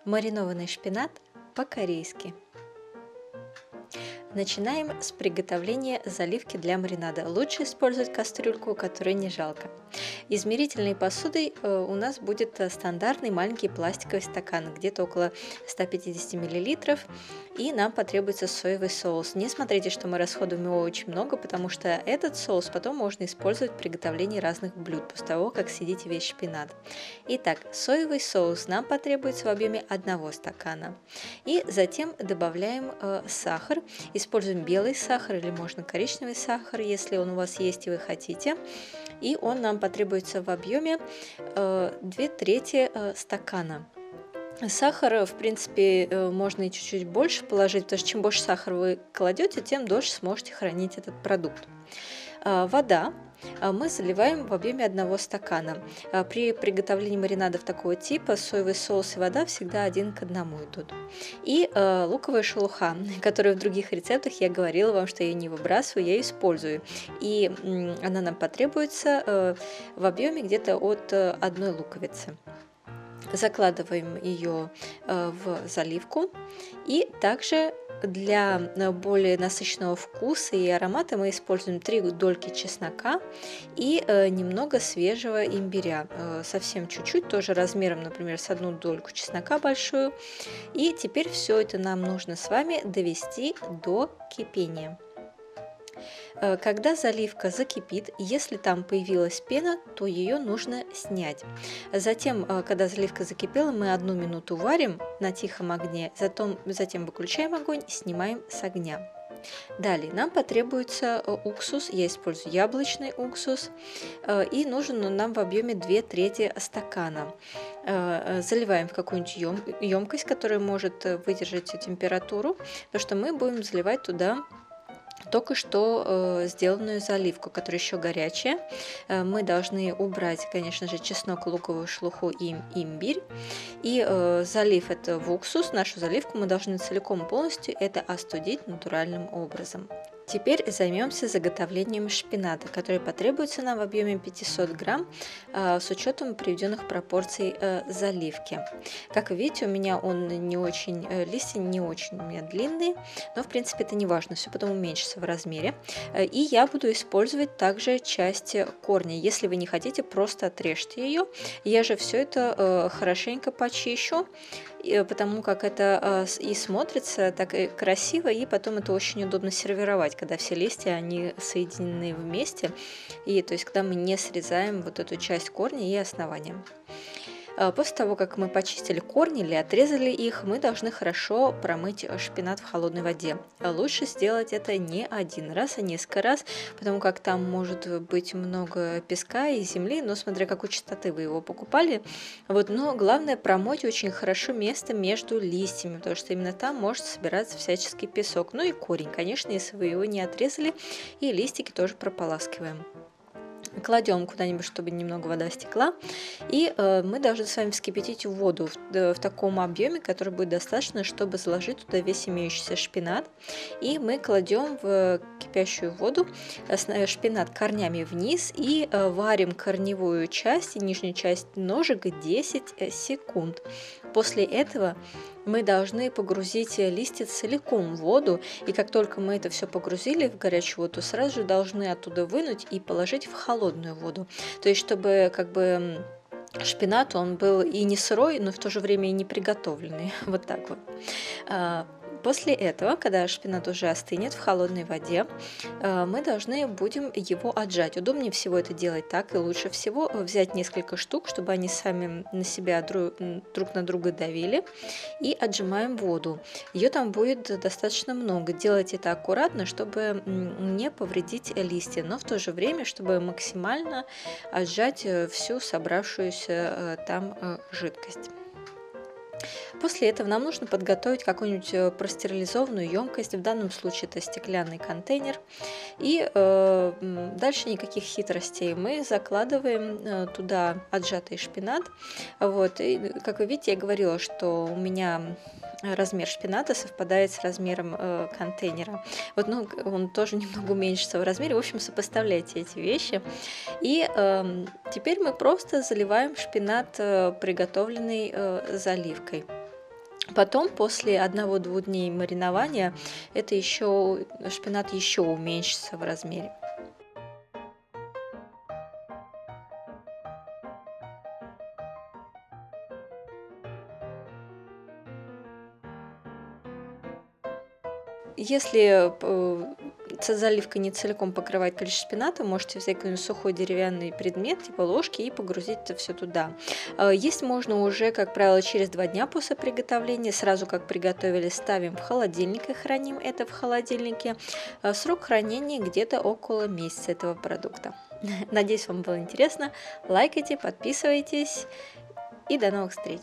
Маринованный шпинат по-корейски. Начинаем с приготовления заливки для маринада. Лучше использовать кастрюльку, которой не жалко. Измерительной посудой у нас будет стандартный маленький пластиковый стакан, где-то около 150 мл, и нам потребуется соевый соус. Не смотрите, что мы расходуем его очень много, потому что этот соус потом можно использовать в приготовлении разных блюд после того, как съедите весь шпинат. Итак, соевый соус нам потребуется в объеме 1 стакана. И затем добавляем сахар. Используем белый сахар или можно коричневый сахар, если он у вас есть и вы хотите. И он нам потребуется в объеме 2/3 стакана. Сахара, в принципе, можно и чуть-чуть больше положить, потому что чем больше сахара вы кладете, тем дольше сможете хранить этот продукт. Вода мы заливаем в объеме 1 стакана. При приготовлении маринадов такого типа соевый соус и вода всегда 1 к 1 идут. И луковая шелуха, которую в других рецептах я говорила вам, что я не выбрасываю, я использую. И она нам потребуется в объеме где-то от 1 луковицы. Закладываем ее в заливку, и также для более насыщенного вкуса и аромата мы используем 3 дольки чеснока и немного свежего имбиря, совсем чуть-чуть, тоже размером, например, с 1 дольку чеснока большую. И теперь все это нам нужно с вами довести до кипения. Когда заливка закипит, если там появилась пена, то ее нужно снять. Затем, когда заливка закипела, мы 1 минуту варим на тихом огне, затем выключаем огонь и снимаем с огня. Далее нам потребуется уксус, я использую яблочный уксус, и нужен он нам в объеме 2/3 стакана. Заливаем в какую-нибудь емкость, которая может выдержать температуру, потому что мы будем заливать туда только что сделанную заливку, которая еще горячая. Мы должны убрать, конечно же, чеснок, луковую шелуху и имбирь. И залив это в уксус, нашу заливку мы должны целиком полностью это остудить натуральным образом. Теперь займемся заготовлением шпината, который потребуется нам в объеме 500 грамм с учетом приведенных пропорций заливки. Как вы видите, у меня он не очень, листья не очень у меня длинные, но в принципе это не важно, все потом уменьшится в размере. И я буду использовать также часть корня. Если вы не хотите, просто отрежьте ее. Я же все это хорошенько почищу, потому как это и смотрится так красиво, и потом это очень удобно сервировать, когда все листья, они соединены вместе, и то есть когда мы не срезаем вот эту часть корня и основания. После того, как мы почистили корни или отрезали их, мы должны хорошо промыть шпинат в холодной воде. Лучше сделать это не 1 раз, а несколько раз, потому как там может быть много песка и земли, но смотря какой частоты вы его покупали. Но главное промыть очень хорошо место между листьями, потому что именно там может собираться всяческий песок. Ну и корень, конечно, если вы его не отрезали, и листики тоже прополаскиваем. Кладем куда-нибудь, чтобы немного вода стекла, и мы должны с вами вскипятить воду в таком объеме, который будет достаточно, чтобы заложить туда весь имеющийся шпинат. И мы кладем в кипящую воду шпинат корнями вниз и варим корневую часть и нижнюю часть ножек 10 секунд. После этого мы должны погрузить листья целиком в воду, и как только мы это все погрузили в горячую воду, сразу же должны оттуда вынуть и положить в холодную воду. То есть, чтобы шпинат, он был и не сырой, но в то же время и не приготовленный. Вот так вот. После этого, когда шпинат уже остынет в холодной воде, мы должны будем его отжать. Удобнее всего это делать так, и лучше всего взять несколько штук, чтобы они сами на себя друг на друга давили, и отжимаем воду. Ее там будет достаточно много. Делайте это аккуратно, чтобы не повредить листья, но в то же время, чтобы максимально отжать всю собравшуюся там жидкость. После этого нам нужно подготовить какую-нибудь простерилизованную емкость, в данном случае это стеклянный контейнер. И дальше никаких хитростей. Мы закладываем туда отжатый шпинат. И, как вы видите, я говорила, что у меня размер шпината совпадает с размером контейнера. Он тоже немного уменьшится в размере. В общем, сопоставляйте эти вещи. И теперь мы просто заливаем шпинат, приготовленный заливкой. Потом, после 1-2 дней маринования, шпинат еще уменьшится в размере. Если заливка не целиком покрывает количество шпината, можете взять какой-нибудь сухой деревянный предмет, типа ложки, и погрузить это все туда. Есть можно уже, как правило, через 2 дня после приготовления. Сразу как приготовили, ставим в холодильник и храним это в холодильнике. Срок хранения где-то около месяца этого продукта. Надеюсь, вам было интересно. Лайкайте, подписывайтесь и до новых встреч!